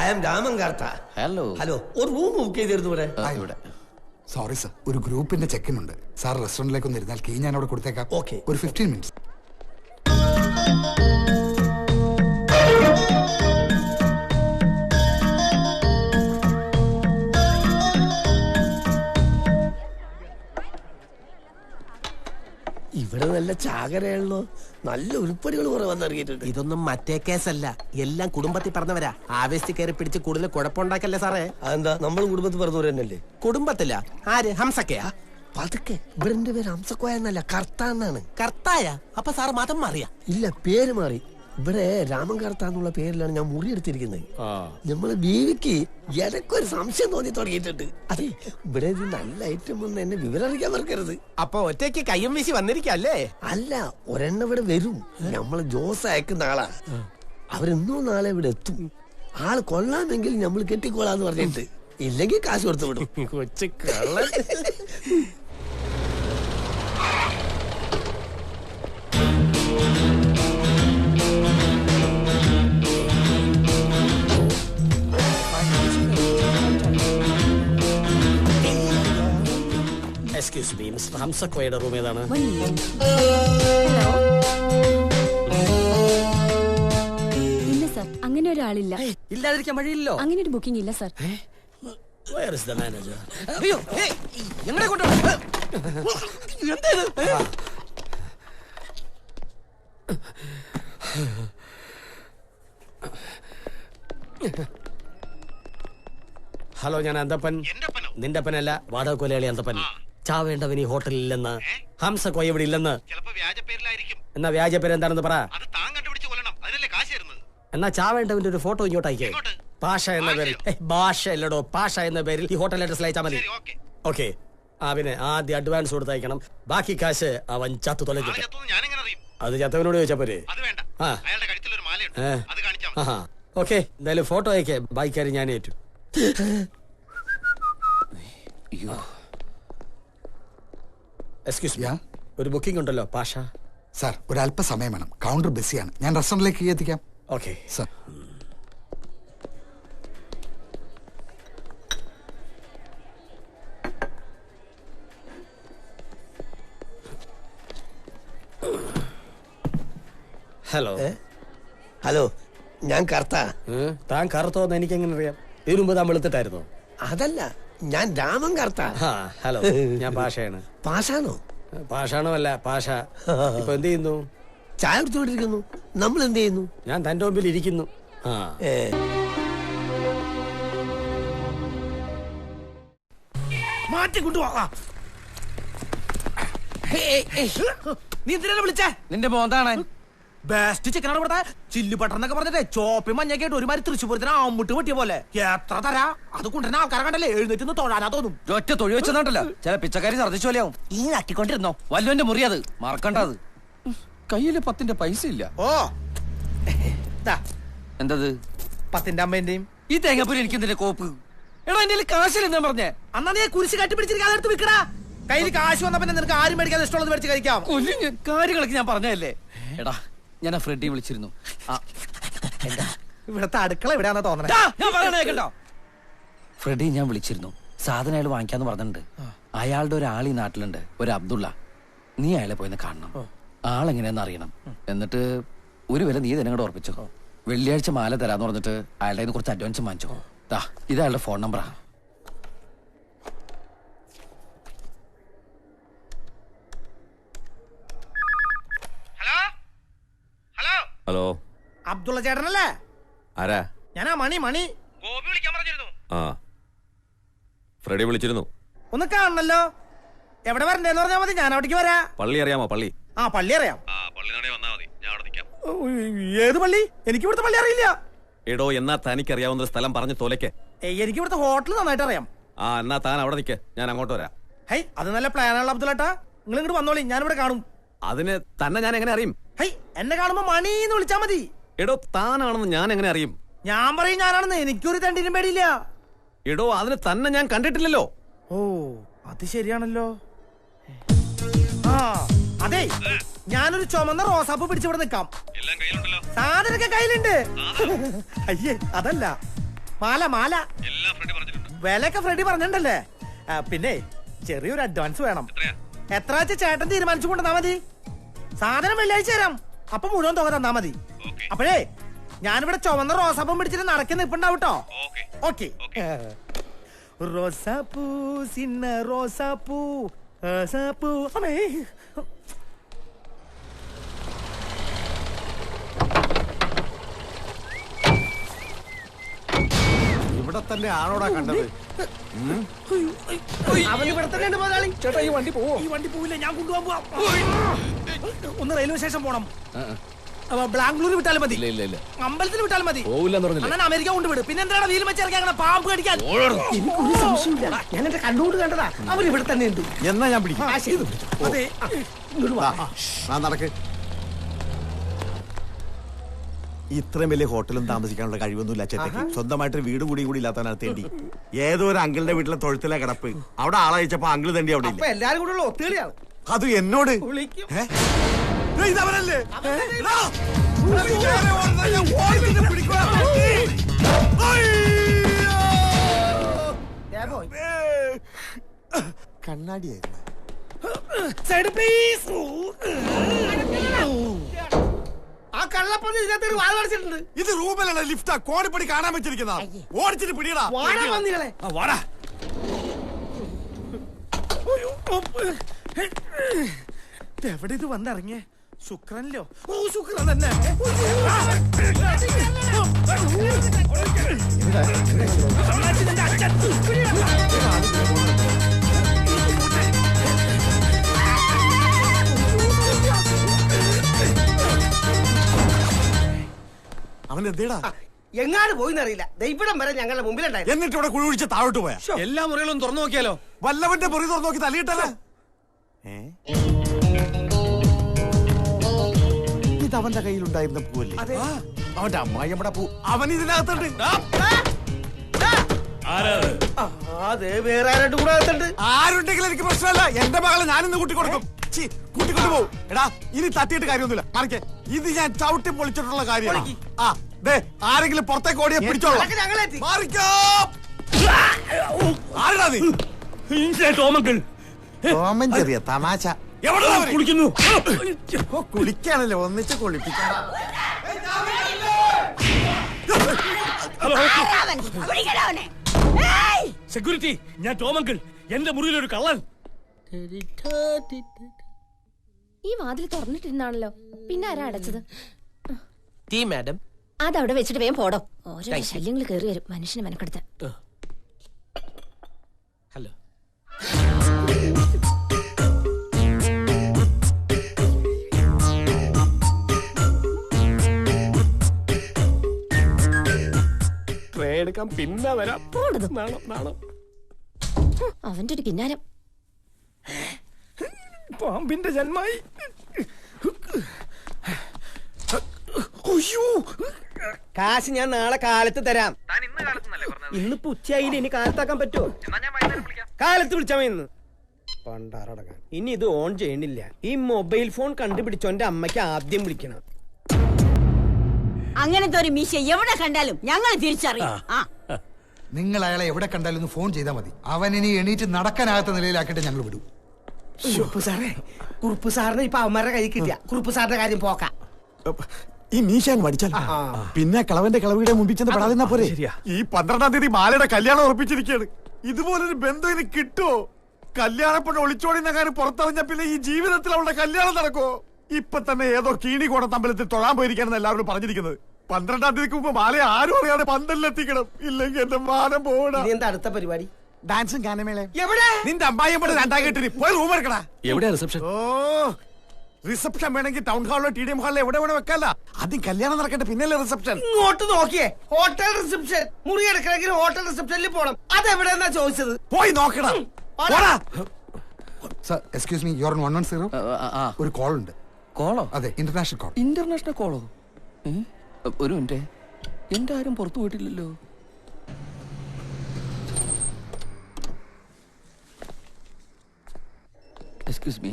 I am Raman Kartha. Hello, ഒരു room book ചെയ്തിരുന്നു ഇവിടെ. സോറി സർ, ഒരു ഗ്രൂപ്പിന്റെ ചെക്കിൻ ഉണ്ട്. സാർ റെസ്റ്റോറന്റിലേക്ക് ഒന്ന് ഇരുന്നാൽ കീ ഞാൻ അവിടെ കൊടുത്തേക്കാം. ഓക്കെ, ഒരു 15 മിനിറ്റ്സ്. ഇവിടെ നല്ല ചാകരയാണല്ലോ. നല്ല ഉരുപ്പടികൾ കുറെ വന്നിറങ്ങിയിട്ടുണ്ട്. ഇതൊന്നും മറ്റേ കേസല്ല, എല്ലാം കുടുംബത്തിൽ പറഞ്ഞവരാ. ആവേശത്തിൽ കയറി പിടിച്ച് കൂടുതൽ കുഴപ്പമുണ്ടാക്കല്ലേ സാറേ. അതെന്താ, നമ്മളും കുടുംബത്തിൽ പറഞ്ഞവർ തന്നെയല്ലേ? കുടുംബത്തില്ല. ആര്? ഹംസക്കയാ? പതുക്കെ, ഇവിടെ പേര് ഹംസക്കോയ എന്നല്ല, കർത്ത എന്നാണ്. കർത്തായ? അപ്പൊ സാറ് മതം മാറിയാ? ഇല്ല, പേര് മാറി. ഇവിടെ രാമൻ കർത്ത എന്നുള്ള പേരിലാണ് ഞാൻ മുറി എടുത്തിരിക്കുന്നത്. നമ്മള് ബീവിക്ക് എനക്കൊരു സംശയം തോന്നി തുടങ്ങിയിട്ടുണ്ട്. അതെ, ഇവിടെ ഒരു നല്ല ഐറ്റം ഒന്ന് എന്നെ വിവരം അറിയിക്കാൻ മറക്കരുത്. അപ്പൊ ഒറ്റയ്ക്ക് കയ്യും വീശി വന്നിരിക്കല്ലേ? അല്ല, ഒരെണ്ണം ഇവിടെ വരും. നമ്മള് ജോസ് അയക്കുന്ന ആളാ. അവരെന്നോ നാളെ ഇവിടെ എത്തും. ആള് കൊള്ളാമെങ്കിൽ നമ്മൾ കെട്ടിക്കോളാന്ന് പറഞ്ഞിട്ട്, ഇല്ലെങ്കിൽ കാശ് കൊടുത്തു വിടും. കൊച്ചു കള്ളൻ. എക്സ്ക്യൂസ് മീ, മിസ്റ്റർ ഹംസക്കോയുടെ റൂം ഏതാണ്? ഇല്ല സർ, അങ്ങനെ ഒരാളില്ല. ഇല്ലാതിരിക്കാൻ വഴിയില്ലോ. അങ്ങനെ ഒരു ബുക്കിംഗ് ഇല്ല sir. Where is the manager? അയ്യോ, എങ്ങനെ കൊണ്ടുപോകും? ഹലോ, ഞാൻ അന്തപ്പൻ. നിന്റെ അപ്പനല്ല, വാടക കൊലയാളി അന്തപ്പൻ. ചാവേണ്ടവൻ ഈ ഹോട്ടലിൽ ഇല്ലെന്ന്, ഹംസക്കോയ ഇവിടെ ഇല്ലെന്ന്. എന്നാ വ്യാജ പേര് എന്താണെന്ന് പറ. എന്നാ ചാവേണ്ടവന്റെ ഒരു ഫോട്ടോ ഇങ്ങോട്ട് അയക്കേ. പാഷ എന്ന പേരിൽ, ഭാഷ അല്ലടോ, പാഷ എന്ന പേരിൽ ഈ ഹോട്ടൽ അഡ്രസ് അയച്ചാൽ മതി. ഓക്കെ. പിന്നെ ആദ്യം അഡ്വാൻസ് കൊടുത്തയക്കണം. ബാക്കി കാശ് അവൻ ചത്തു തൊലഞ്ഞിട്ട്. അത് ചത്തവനോട് ചോദിച്ചാ പോരെ? ഓക്കെ, എന്തായാലും ഫോട്ടോ അയക്കേ. ബാക്കിക്കാര് ഞാൻ ഏറ്റു. എക്സ്ക്യൂസ് മീ, ഒരു ബുക്കിംഗ് ഉണ്ടല്ലോ പാഷ. സാർ, ഒരല്പസമയം വേണം. കൗണ്ടർ ബിസിയാണ്. ഞാൻ റെസ്റ്റോറന്റിലേക്ക് എത്തിക്കാം. Okay sir. ഹലോ. ഹലോ, ഞാൻ കർത്ത. താൻ കറുത്തോന്ന് എനിക്ക് എങ്ങനെ അറിയാം? ഇതിനു മുമ്പ് താൻ വെളുത്തിട്ടായിരുന്നോ? അതല്ല, ഞാൻ രാമൻ കർത്ത. ഹലോ, ഞാൻ പാഷയാണ്. പാഷാണോ? പാഷാണോ അല്ല, പാഷ. ഇപ്പൊ എന്ത് ചെയ്യുന്നു? ചായ കുടിച്ചോണ്ടിരിക്കുന്നു. നമ്മൾ എന്ത് ചെയ്യുന്നു? ഞാൻ തന്റെ മുമ്പിൽ ഇരിക്കുന്നു. മാറ്റി കൊണ്ടുപോവാ. നീ എന്തിനാ വിളിച്ചേ? നിന്റെ മോന്താണ് ബെസ്റ്റ് ചിക്കനാണ് ഇവിടുത്തെ. ചില്ലി ബട്ടർ എന്നൊക്കെ പറഞ്ഞിട്ടേ ചോപ്പി മഞ്ഞൊക്കെ ആയിട്ട് ഒരുമാതിരി തൃശ്ശൂരത്തിന് ആമ്പിട്ട് പറ്റിയ പോലെ. എത്ര തരാ? അത് കൊണ്ടുവരുന്ന ആൾക്കാരെ കണ്ടല്ലേ എഴുന്നേറ്റ് തൊഴാനാ തോന്നും. ഒറ്റ തൊഴി വെച്ചതല്ല, ചില പിച്ചക്കാരി ഛർദ്ദിച്ചു പോലെയാവും. ഈ ആക്കിക്കൊണ്ടിരുന്നോ? വല്ലുവിന്റെ മുറി അത് മറക്കണ്ടത്. കയ്യില് 10 പൈസ ഇല്ല. ഓ, എന്തത്? 10 അമ്മേന്റെയും ഈ തേങ്ങാപ്പൂരി എനിക്ക് എന്തിന്റെ കോപ്പ്? എടാ, എന്റെ കാശില്ലെന്നാ പറഞ്ഞേ. അന്നാ നീ കുരിശ് കട്ടി പിടിച്ചിരിക്കാതെ എടുത്ത് വിൽക്കടാ. കയ്യിൽ കാശ് വന്ന പിന്നെ നിനക്ക് ആരും മേടിക്കാതെ ഇഷ്ടമുള്ളത് മേടിച്ച് കഴിക്കാം. കാര്യങ്ങളൊക്കെ ഞാൻ പറഞ്ഞതല്ലേ. എടാ, ഞാൻ ആ ഫ്രെഡി വിളിച്ചിരുന്നു. ഇവിടത്തെ അടുക്കള എവിടെയാണെന്ന് തോന്നണേ. ഞാൻ പറയണേ കേട്ടോ. ഫ്രെഡി ഞാൻ വിളിച്ചിരുന്നു. സാധനം അയാൾ വാങ്ങിക്കാന്ന് പറഞ്ഞിട്ടുണ്ട്. അയാളുടെ ഒരാൾ ഈ നാട്ടിലുണ്ട്, ഒരു അബ്ദുള്ള. നീ അയാളെ പോയിന്ന് കാണണം. ആളെങ്ങനെയാന്ന് അറിയണം. എന്നിട്ട് ഒരു വില നീ തന്നെ കൂടെ ഉറപ്പിച്ചോ. വെള്ളിയാഴ്ച മാല തരാന്ന് പറഞ്ഞിട്ട് അയാളുടെ കയ്യിൽ കുറച്ച് അഡ്വാൻസ് വാങ്ങിച്ചോ. ഇത് അയാളുടെ ഫോൺ നമ്പറാ. ഹലോ, അബ്ദുള്ള ചേട്ടനല്ലേ? ആരാ? ഞാനാ മണി. ഗോപി വിളിക്കാൻ പറഞ്ഞിരുന്നു. ഫ്രെഡി വിളിച്ചിരുന്നു. ഒന്ന് കാണണല്ലോ. എവിടെ വരണ്ടേന്ന് പറഞ്ഞാൽ മതി, ഞാൻ അവിടേക്ക് വരാ. പള്ളി അറിയാമോ? പള്ളി. പള്ളി അറിയാം. വന്നാ മതി, ഞാൻ അവിടെ നിൽക്കാം. ഏത് പള്ളി? എനിക്ക് ഇവിടുത്തെ പള്ളി അറിയില്ല. എടോ, എന്നാ തനിക്ക് അറിയാവുന്ന സ്ഥലം പറഞ്ഞു തോലയ്ക്ക്. എനിക്ക് ഇവിടുത്തെ ഹോട്ടൽ നന്നായിട്ട് അറിയാം. എന്നാ താൻ അവിടെ നിൽക്ക്, ഞാൻ അങ്ങോട്ട് വരാം. ഹൈ, അത് നല്ല പ്ലാനാണല്ലോ അബ്ദുള്ളേട്ടാ. നിങ്ങൾ ഇങ്ങോട്ട് വന്നോളി, ഞാനിവിടെ കാണും. അതിന് തന്നെ ഞാൻ എങ്ങനെ അറിയും? ഹൈ, എന്നെ കാണുമ്പോ മണീന്ന് വിളിച്ചാ മതി. എടോ, താനാണെന്ന് ഞാൻ എങ്ങനെ അറിയും? ഞാൻ പറയും ഞാനാണെന്ന്. എനിക്കൊരു തണ്ടിനും പേടിയില്ല. എടോ, അതിന് തന്നെ ഞാൻ കണ്ടിട്ടില്ലല്ലോ. ഓ, അത് ശരിയാണല്ലോ. അതെ, ഞാനൊരു ചുമന്ന റോസാപ്പ് പിടിച്ചിവിടെ നിൽക്കാം. സാധനൊക്കെ കയ്യിലുണ്ട്. അയ്യേ, അതല്ല, മാല മാല വിലയൊക്കെ ഫ്രെഡി പറഞ്ഞിട്ടുണ്ടല്ലേ. പിന്നെ ചെറിയൊരു അഡ്വാൻസ് വേണം. എത്ര വെച്ച ചേട്ടൻ തീരുമാനിച്ചു കൊണ്ടുവന്നാ മതി. സാധനം വെള്ളിയാഴ്ച തരാം. അപ്പൊ മുഴുവൻ തുക തന്നാ മതി. അപ്പോഴേ ഞാനിവിടെ ചുവന്ന റോസാപ്പൂം പിടിച്ചിട്ട് നടക്കി നിൽപ്പുണ്ടാവട്ടോ. ഓക്കെ. റോസാപ്പൂ സിന്ന റോസാപ്പൂ റോസാപ്പൂ. അമ്മേ ഇവിടെ തന്നെ ആണോടാ കണ്ടത്? അവൻ ഇവിടെ തന്നെ മുതലാളി. ചേട്ടാ ഈ വണ്ടി പോവോ? ഈ വണ്ടി പോവില്ല, ഞാൻ കൊണ്ടുപോകാൻ പോവാം. ഒന്ന് റെയിൽവേ സ്റ്റേഷൻ പോണം. ബാംഗ്ലൂർ വിട്ടാലും മതി, അമ്പലത്തിൽ വിട്ടാലും മതി. അങ്ങനെ അമേരിക്ക കൊണ്ടുവിട്. പിന്നെ എന്താണ് വീൽ വെച്ചിറക്കാൻ പാമ്പ് കടിക്കാൻ? എനിക്കൊരു സംശയമില്ല, ഞാൻ എന്റെ കണ്ടുകൊണ്ട് കണ്ടതാ. അവർ ഇവിടെ തന്നെ ഉണ്ട്. എന്നാ ഞാൻ പിടിക്കാം. അതെ, നടക്ക്. ഇത്രയും വലിയ ഹോട്ടലും താമസിക്കാനുള്ള കഴിവൊന്നുമില്ല ചേട്ടയ്ക്ക്. സ്വന്തമായിട്ട് വീട് കൂടി ഇല്ലാത്തവനാണ് തേണ്ടി. ഏതോ ഒരു അങ്കിളിന്റെ വീട്ടിലെ തൊഴുത്തിലെ കിടപ്പ്. അവിടെ ആളയച്ചപ്പോ അങ്കിള് തേണ്ടി അവിടെ ഇല്ല. എല്ലാരും കൂടെ ഒത്തുകളിയാണ്. അത് എന്നോട് ഇതവരല്ലേ? കണ്ണാടിയായിരുന്നു. Side please. ആ കള്ളപ്പന്നി ഇതിനകത്ത് വാഴ അടച്ചിട്ടുണ്ട്. ഇത് റൂമിലുള്ള ലിഫ്റ്റാ. കോണിപ്പടി കാണാൻ വെച്ചിരിക്കുന്ന ഓടിച്ചിട്ട് പിടിയടാ. വന്നികളെ വാടാ. എവിടെ ഇത് വന്നിറങ്ങിയ? ശുക്രനിലോ? ഓ, ശുക്രൻ തന്നെ. അവൻ എന്തേടാ? എങ്ങാട് പോയിന്നറിയില്ല. ഇവിടം വരെ ഞങ്ങളുടെ മുമ്പിലുണ്ടായിരുന്നു. എന്നിട്ട് ഇവിടെ കുഴി ഒഴിച്ച് താഴോട്ട് പോയാ? എല്ലാ മുറികളും തുറന്നു നോക്കിയാലോ? വല്ലവന്റെ മുറി തുറന്നു നോക്കി തലയിട്ടല്ലേ? ഇത് അവന്റെ കയ്യിലുണ്ടായിരുന്ന പൂവല്ലേ? അവന്റെ അമ്മായി നമ്മുടെ പൂ. അവൻ ഇതിനകത്തുണ്ട്. വേറെ ആരായിട്ട് കൂടെ അകത്തുണ്ട്. ആരുണ്ടെങ്കിലും എനിക്ക് പ്രശ്നമല്ല. എന്റെ മകളെ ഞാനിന്ന് കൂട്ടിക്കൊടുക്കും. കൂട്ടിക്കൊണ്ടു പോകും. എടാ, ഇനി തട്ടിയിട്ട് കാര്യമൊന്നുമില്ല. മറിക്കേ, ഇത് ഞാൻ ചവിട്ടി പൊളിച്ചിട്ടുള്ള കാര്യമാണ്. ആ ദേ, ആരെങ്കിലും പുറത്തേക്ക് ഓടിയെ പിടിച്ചോളാം. ആരാ നീ? ഓമൻ ചെറിയ തമാശ. കുളിക്കുന്നു. കുളിക്കാണല്ലോ, ഒന്നിച്ച് കുളിപ്പിക്കാം. സെക്യൂരിറ്റി, ഞാൻ ടോമങ്കിൾ. എന്റെ മുറിയിലൊരു കള്ളൻ. ഈ വാതിൽ തുറന്നിട്ടിരുന്നാണല്ലോ, പിന്നെ ആരാ അടച്ചത്? ടീ മാഡം, അതവിടെ വെച്ചിട്ട് വേഗം പോടോ. ഓരോ ശല്യങ്ങൾ കയറി വരും മനുഷ്യനെ മെനക്കെടുത്ത്. ഹലോ. ട്രെയിൻ എടുക്കാൻ പിന്നെ വരാം. അവന്റെ ഒരു കിന്നാരം. പാമ്പിന്റെ ജന്മായി. കാശ് ഞാൻ നാളെ കാലത്ത് തരാം. ഇന്നിപ്പോ ഉച്ചയായില്ല, ഇനി കാലത്താക്കാൻ പറ്റുമോ? കാലത്ത് വിളിച്ചാ മതി. ഇന്ന് പണ്ടാറടക്കാൻ. ഇനി ഇത് ഓൺ ചെയ്യണില്ല. ഈ മൊബൈൽ ഫോൺ കണ്ടുപിടിച്ചോന്റെ അമ്മയ്ക്ക് ആദ്യം വിളിക്കണം. അങ്ങനത്തെ ഒരു മീശ എവിടെ കണ്ടാലും ഞങ്ങൾ തിരിച്ചറിയാം. നിങ്ങൾ അയാളെ എവിടെ കണ്ടാലും ഒന്ന് ഫോൺ ചെയ്താൽ മതി. അവൻ ഇനി എണീറ്റ് നടക്കാനാകാത്ത നിലയിലാക്കിയിട്ട് ഞങ്ങൾ വിടും. കുറുപ്പ് സാറേ, കുറുപ്പ് സാറിന് ഇപ്പൊ അവന്മാരുടെ കൈ കിട്ടിയ കുറുപ്പ് സാറിന്റെ കാര്യം പോക്കാം. ഈ മീശാൻ പഠിച്ചാൽ പിന്നെ കളവന്റെ കളവിയുടെ മുമ്പിൽ ചെന്ന് പെടാതിരുന്നാ പോരെ. ഈ 12-ാം തീയതി മാലയുടെ കല്യാണം ഉറപ്പിച്ചിരിക്കുകയാണ്. ഇതുപോലൊരു ബന്ധം ഇനി കിട്ടുമോ? കല്യാണപ്പെട്ട് ഒളിച്ചോടി നഗാനും പുറത്തറിഞ്ഞ പിന്നെ ഈ ജീവിതത്തിൽ അവളുടെ കല്യാണം നടക്കോ? ഇപ്പൊ തന്നെ ഏതോ കീണിക്കോടം തമ്പലത്തിൽ തൊഴാൻ പോയിരിക്കാണെന്ന് എല്ലാവരും പറഞ്ഞിരിക്കുന്നത്. 12-ാം തീയതിക്ക് മുമ്പ് മാലയെ ആരും അറിയാതെ പന്തലിലെത്തിക്കണം. ഇല്ലെങ്കിൽ എന്റെ മാനം പോകണം. എന്താ അടുത്ത പരിപാടി? ഡാൻസും ഗാനമേളയും. എവിടെ? നിന്റെ അമ്മായിയും കൂടെ 2-ാം കെട്ടിന് പോയി റൂം എടുക്കടാ. എവിടെയാ റിസപ്ഷൻ? ഓ, റിസപ്ഷൻ വേണമെങ്കിൽ ടൗൺ ഹാളിലോ TDM ഹാളിലോ എവിടെ വേണോ വെക്കല്ല. ആദ്യം കല്യാണം നടക്കട്ടെ, പിന്നല്ലേ റിസപ്ഷൻ. ഇങ്ങോട്ട് നോക്കിയേ, ഹോട്ടൽ റിസപ്ഷൻ. മുറി എടുക്കണമെങ്കിൽ ഹോട്ടൽ റിസപ്ഷനിൽ പോണം. അതെവിടെന്നാ ചോദിച്ചത്? പോയി നോക്കടാ. Sir, excuse me, you are 110. ഒരു കോൾ ഉണ്ട്. കോളോ? അതെ, ഇന്റർനാഷണൽ കോൾ. ഇന്റർനാഷണൽ കോളോ? ഒരു മിനിറ്റ്, എന്റെ ആരും പുറത്തു പോയിട്ടില്ലല്ലോ. Excuse me.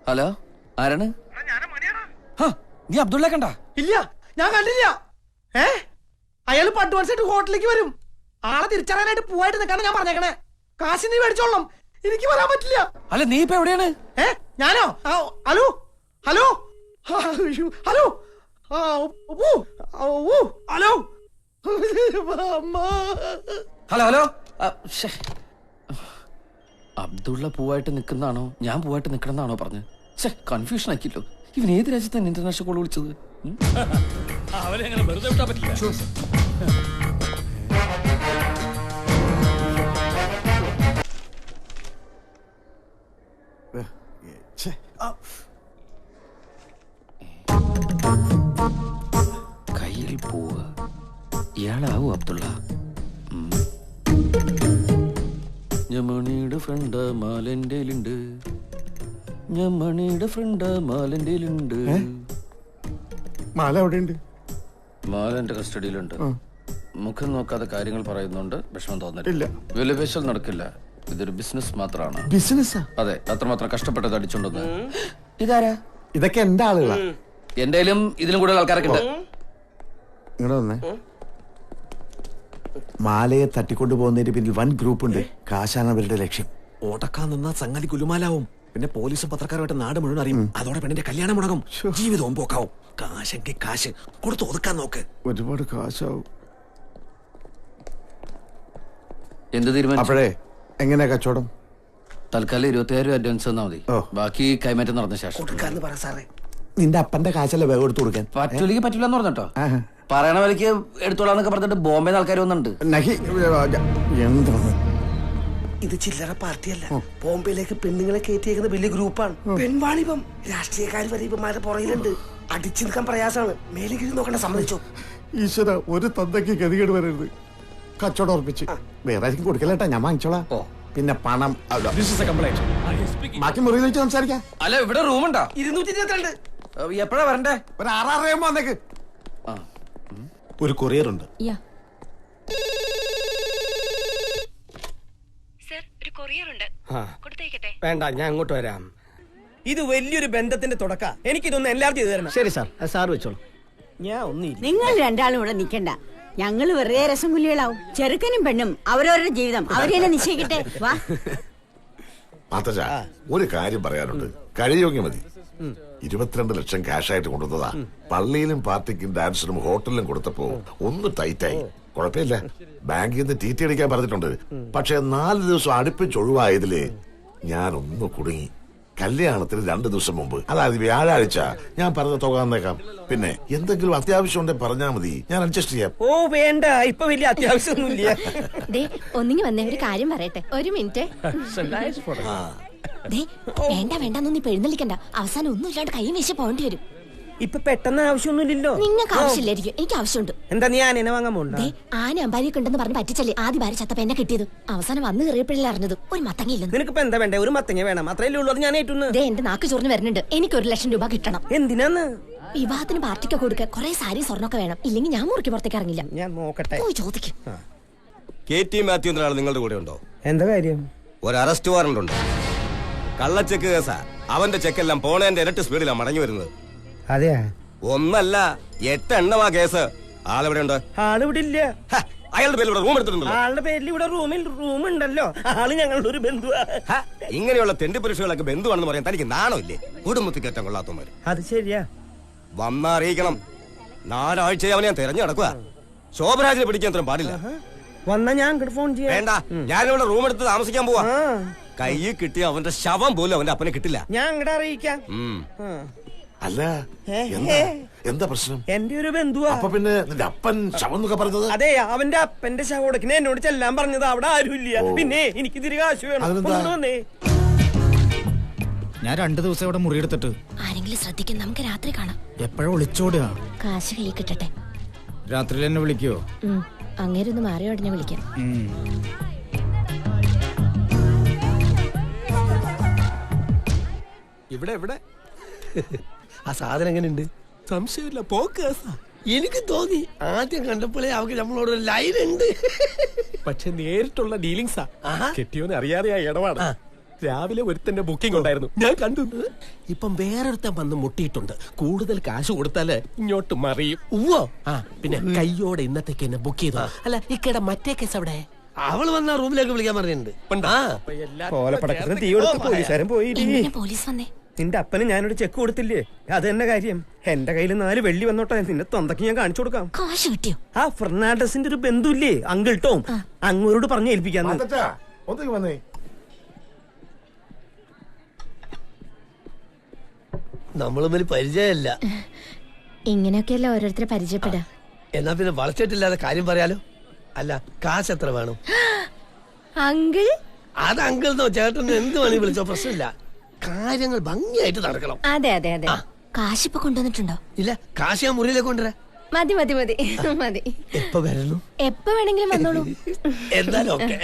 ഹലോ, ആരാണ്? നീ അബ്ദുള്ള കണ്ട? ഇല്ല, ഞാൻ കണ്ടില്ല. അയാൾ അഡ്വാൻസ് ഹോട്ടലിലേക്ക് വരും. ആളെ തിരിച്ചറിയാനായിട്ട് പോവായിട്ട് നിൽക്കാണ് ഞാൻ പറഞ്ഞേക്കണേ. കാശ് നീ മേടിച്ചോളാം, എനിക്ക് വരാൻ പറ്റില്ല. അല്ല നീ ഇപ്പൊ എവിടെയാണ്? ഞാനോ? Hello hello hello hello hello hello. Abdullah പൂവായിട്ട് നിൽക്കുന്നതാണോ ഞാൻ പൂവായിട്ട് നിൽക്കണമെന്നാണോ പറഞ്ഞ്? കൺഫ്യൂഷൻ ആക്കിയല്ലോ. ഇവൻ ഏത് രാജ്യത്താണ് ഇന്റർനാഷണൽ കോൾ വിളിച്ചത്? അവരെങ്ങനെ വെറുതെ വിട്ടാ പറ്റില്ല. കയ്യിൽ പൂവ്. ഇയാളാവൂ അബ്ദുള്ള? ഞമണിയുടെ ഫ്രണ്ട് മാലൻ്റെലുണ്ട്, ഞമണിയുടെ ഫ്രണ്ട് മാലൻ്റെലുണ്ട്. മാല എവിടെയുണ്ട്? മാല എന്റെ കസ്റ്റഡിയിലുണ്ട്. മുഖം നോക്കാതെ കാര്യങ്ങൾ പറയുന്നുണ്ട്. വിഷമം തോന്നില്ല. ഇല്ല. വിലപേശൽ നടക്കില്ല. ഇതൊരു ബിസിനസ് മാത്രമാണ്. ബിസിനസ്സാ? അതെ, അത്രമാത്രം കഷ്ടപ്പെട്ടത് അടിച്ചോണ്ടെന്ന്. ഇതാരാ? ഇതൊക്കെ എന്റെ ആളുകളാ. എന്റെയിലും ഇതിലും കൂടുതൽ ആൾക്കാരൊക്കെ ഉണ്ട്. ഇങ്ങോട്ട് വന്നേ. മാലയെ തട്ടിക്കൊണ്ടു പോകുന്നതിന് പിന്നിൽ വൻ ഗ്രൂപ്പ് ഉണ്ട്. കാശാണ് അവരുടെ ലക്ഷ്യം. ഓടക്കാൻ നിന്നാ സംഗതി കുലുമാലാവും. പിന്നെ പോലീസും പത്രക്കാരുമായിട്ട് നാട് മുഴുവൻ അറിയും. അതോടെ പെണ്ണിന്റെ കല്യാണം മുടങ്ങും, ജീവിതവും പോക്കാവും. കാശെങ്കിൽ കാശ് കൊടുത്ത് ഒതുക്കാൻ നോക്ക്. ഒരുപാട് കാശാവും. എന്ത് തീരുമാനം? അപ്പോഴേ എങ്ങനെയാ കച്ചവടം? തൽക്കാലം 20,000 അഡ്വാൻസ് തന്നാ മതി. ബാക്കി കൈമാറ്റം നടന്ന ശേഷം. നിന്റെ അപ്പന്റെ കാശല്ലേ വേഗം എടുത്തു കൊടുക്കാൻ? പറ്റൂലെങ്കിൽ പറ്റൂല എന്ന് പറഞ്ഞോ. പറയണ വരയ്ക്ക് എടുത്തോളാന്നൊക്കെ പറഞ്ഞിട്ട് ബോംബെന്ന് ആൾക്കാർ വന്നിട്ടുണ്ട്. ഇത് ചില്ലറ പാർട്ടിയല്ല. ബോംബെയിലേക്ക് പെണ്ണുങ്ങളെ കയറ്റിയേക്കുന്ന വലിയ ഗ്രൂപ്പാണ്. പെൺവാണിപ്പം രാഷ്ട്രീയക്കാർ വരെ ഇവന്മാരുടെ പുറകിലുണ്ട്. അടിച്ചു നിൽക്കാൻ പ്രയാസമാണ്. മേലേക്ക് നോക്കണ്ട, സമ്മതിച്ചോ? ഈശ്വര, ഒരു തന്തയ്ക്ക് ഗതികേട് വരരുത്. കച്ചവടം ഉറപ്പിച്ച് വേറെ ആയിരിക്കും കൊടുക്കലേട്ടാ, ഞാൻ വാങ്ങിച്ചോളാം. പിന്നെ പണം ബാക്കി മുറിയിൽ വെച്ച് സംസാരിക്കാം. അല്ല, ഇവിടെ റൂമുണ്ടോ? 222. എപ്പോഴാ വരണ്ടേ? ഒരു 6:30 വന്നേക്ക്. ഒരു കൊറിയർ ഉണ്ട്. വേണ്ട, ഞാൻ അങ്ങോട്ട് വരാം. ഇത് വലിയൊരു ബന്ധത്തിന്റെ തുടക്ക. എനിക്കിതൊന്ന് എല്ലാവരും ചെയ്തു തരണം. ശരി സാർ, സാർ വെച്ചോളൂ. ഞാൻ ഒന്നും. നിങ്ങൾ രണ്ടാളും ഇവിടെ നിൽക്കണ്ട. ഞങ്ങള് വെറുതെ രസംകുല്ലികളാവും. ചെറുക്കനും പെണ്ണും അവരവരുടെ ജീവിതം അവരെന്നെ നിശ്ചയിക്കട്ടെ. വാ. ഒരു കാര്യം പറയാനുണ്ട്. കഴിയുമെങ്കിൽ മതി. 22 ലക്ഷം ക്യാഷായിട്ട് കൊണ്ടുവന്നതാ. പള്ളിയിലും പാർട്ടിക്കും ഡാൻസിനും ഹോട്ടലിലും കൊടുത്തപ്പോ ഒന്ന് ടൈറ്റായി. കുഴപ്പമില്ല, ബാങ്കിൽ നിന്ന് TT അടിക്കാൻ പറഞ്ഞിട്ടുണ്ട്. പക്ഷെ 4 ദിവസം അടുപ്പിച്ചൊഴിവായതില് ഞാനൊന്ന് കുടുങ്ങി. കല്യാണത്തിന് 2 ദിവസം മുമ്പ്, അതായത് വ്യാഴാഴ്ച, ഞാൻ പറഞ്ഞ തുക തന്നേക്കാം. പിന്നെ എന്തെങ്കിലും അത്യാവശ്യം ഉണ്ടെങ്കിൽ പറഞ്ഞാൽ മതി, ഞാൻ അഡ്ജസ്റ്റ് ചെയ്യാം. ഓ വേണ്ട, ഇപ്പൊ വലിയ അത്യാവശ്യമൊന്നുമില്ല. ഒന്നിങ്ങി വന്നേ, ഒരു കാര്യം പറയട്ടെ. ഒരു മിനിറ്റ്. വേണ്ട വേണ്ടെന്നൊന്നും ഇപ്പൊ എഴുന്നള്ളിക്കണ്ട. അവസാനം ഒന്നും ഇല്ലാണ്ട് കൈ വീശി പോകേണ്ടി വരും. ഇപ്പൊ പെട്ടെന്ന് ആവശ്യമൊന്നുമില്ലല്ലോ. നിങ്ങൾക്ക് ആവശ്യമില്ലായിരിക്കും, എനിക്ക് ആവശ്യമുണ്ട്. എന്താ, നീ ആനനെ വാങ്ങാൻ പോണ്ട? ആന അമ്പാരിയൊക്കെ ഉണ്ടെന്ന് പറഞ്ഞ് പറ്റിച്ചല്ലേ ആദ്യ ഭാര്യ ചത്തപ്പ എന്നെ കിട്ടിയത്. അവസാനം വന്ന് കയറിയപ്പോഴല്ലേ അറിഞ്ഞത് ഒരു മത്തങ്ങയില്ലെന്ന്. നിനക്കിപ്പോ എന്താ വേണ്ടേ? ഒരു മത്തങ്ങ വേണം, അത്രയല്ലേ ഉള്ളൂ. ഞാൻ ഏറ്റുന്നു. എന്റെ നാക്ക് ചോറിന് വരുന്നുണ്ട്. എനിക്ക് 1 ലക്ഷം രൂപ കിട്ടണം. എന്തിനാന്ന്? വിവാഹത്തിന് പാർട്ടിക്ക് കൊടുക്കാൻ കുറെ സാരി സ്വർണ്ണൊക്കെ വേണം. ഇല്ലെങ്കിൽ ഞാൻ മുറിക്ക് പുറത്തേക്ക് ഇറങ്ങില്ല. ഞാൻ നോക്കട്ടെ. പോയി ചോദിക്കും. KT മാത്യു എന്ന ആൾ നിങ്ങളുടെ കൂടെ ഉണ്ടോ? എന്താ കാര്യം? ഒരു അറസ്റ്റ് വാറണ്ട് ഉണ്ട്. കള്ളച്ചെക്ക് കേസാ. അവന്റെ ചെക്കെല്ലാം പോണേന്റെ ഇരട്ടി സ്പീഡിലാണ് മടങ്ങി വരുന്നത്. അതെയാ? ഒന്നല്ല, 8 എണ്ണമാ കേസ്. ആളെവിടെ ഉണ്ട്? ആളിവിടെ ഇല്ല. അയാളുടെ പേരിൽ ഇവിടെ റൂം എടുത്തിട്ടുണ്ടല്ലോ. ആളുടെ പേരിൽ ഇവിടെ റൂമുണ്ടല്ലോ. ആള് ഞങ്ങളുടെ ഒരു ബന്ധുവാ. ഇങ്ങനെയുള്ള തെണ്ടിപ്പുരുഷകളൊക്കെ ബന്ധുവാണെന്ന് പറയാൻ തനിക്ക് നാണോ ഇല്ലേ? കുടുംബത്തിൽ കയറ്റം കൊള്ളാത്തവന്മാര്. അത് ശരിയാ. വന്നറിയിക്കണം. 4 ആഴ്ചയെ അവനെ ഞാൻ തെരഞ്ഞു നടക്കുക. ശോഭരാജിനെ പിടിക്കാൻ അത്രയും പാടില്ല. വന്നാ ഞാൻ അങ്ങോട്ട് ഫോൺ ചെയ്യാം. വേണ്ട, ഞാനിവിടെ റൂം എടുത്ത് താമസിക്കാൻ പോവാ. കയ്യിൽ കിട്ടിയ അവന്റെ ശവം പോലും അവന്റെ അപ്പനെ കിട്ടില്ല. ഞാൻ അങ്ങോട്ട് അറിയിക്കാം. അല്ല, എന്താ പ്രശ്നം? എന്റെ ഒരു ബന്ധുവാ. അപ്പൊ പിന്നെ നിന്റെ അപ്പൻ ശവം എന്നൊക്കെ പറഞ്ഞത്? അതെ, അവന്റെ അപ്പന്റെ ശവടക്കിനെ എന്നോട് ചെല്ലാൻ പറഞ്ഞത്. അവിടെ ആരുമില്ല. പിന്നെ എനിക്ക് തിരികെ കാശ് വേണം. ഞാൻ 2 ദിവസം ഇവിടെ മുറിയെടുത്തിട്ട്. ആരെങ്കിലും ശ്രദ്ധിക്കും, നമുക്ക് രാത്രി കാണാം. എപ്പോഴും ഒളിച്ചോടുക. കാശ് കൈ കിട്ടട്ടെ. രാത്രി എന്നെ വിളിക്കോ? അങ്ങേരൊന്ന് മാറിയോടെ ഞാൻ വിളിക്കാം. ഇവിടെ ആ സാധനം എങ്ങനെയുണ്ട്? സംശയമില്ല, പോക്ക്. എനിക്ക് തോന്നി ആദ്യം കണ്ടപ്പോഴേ അവർക്ക് നമ്മളോട് ഒരു ലൈൻ ഉണ്ട്. പക്ഷെ നേരിട്ടുള്ള ഡീലിങ്സാ. കെട്ടിയോന്ന് അറിയാതെയാ ഇടപാട്. രാവിലെ ഒരുത്തന്റെ ബുക്കിംഗ് ഉണ്ടായിരുന്നു, ഞാൻ കണ്ടു. ഇപ്പം വേറൊരുത്തൻ വന്ന് മുട്ടിയിട്ടുണ്ട്. കൂടുതൽ കാശ് കൊടുത്താല് ഇങ്ങോട്ട് മറിയും. ഉവ്വോ. ആ പിന്നെ കയ്യോടെ ഇന്നത്തേക്ക് എന്നെ ബുക്ക് ചെയ്തു. അല്ല ഇക്കടെ മറ്റേ കേസ് അവിടെ അവള് വന്ന റൂമിലേക്ക് വിളിക്കാൻ പറഞ്ഞിട്ടുണ്ട്. ഓലപ്പടക്കത്തിന് തീ കൊടുത്ത് പോലീസുകാരൻ പോയി. പോലീസ് വന്നേ? നിന്റെ അപ്പന് ഞാനൊരു ചെക്ക് കൊടുത്തില്ലേ, അത് തന്നെ കാര്യം. എന്റെ കയ്യിൽ 4 വെള്ളി വന്നോട്ടെ, നിന്റെ തൊന്തക്ക് ഞാൻ കാണിച്ചു കൊടുക്കാം. കാശ് കിട്ടിയോ? ആ ഫെർണാണ്ടസിന്റെ ഒരു ബന്ധുല്ലേ അങ്കിൾ ടോം, അങ്ങോരോട് പറഞ്ഞു ഏൽപ്പിക്കാന്ന്. നമ്മൾ തമ്മിൽ പരിചയമല്ല. ഇങ്ങനെയൊക്കെയല്ല ഓരോരുത്തരെ പരിചയപ്പെടാ. എന്നാ പിന്നെ വളച്ചിട്ടില്ലാതെ കാര്യം പറയാലോ. അല്ല, കാശ് എത്ര വേണം? അങ്കിൾ അത് അങ്കിൾ എന്നോ ചേട്ടനോ എന്ത് വേണേ വിളിച്ചോ, പ്രശ്നമില്ല. കാര്യങ്ങൾ ഭംഗിയായിട്ട് നടക്കണം. അതെ അതെ അതെ. കാശ് ഇപ്പൊ കൊണ്ടുവന്നിട്ടുണ്ടോ? ഇല്ല, കാശ് ഞാൻ മുറിയിലേക്ക് കൊണ്ടുവരാം. മതി മതി മതി മതി. എപ്പോ വരണം? എപ്പോ വേണമെങ്കിലും വന്നോളൂ. എന്തായാലും ഓക്കെ.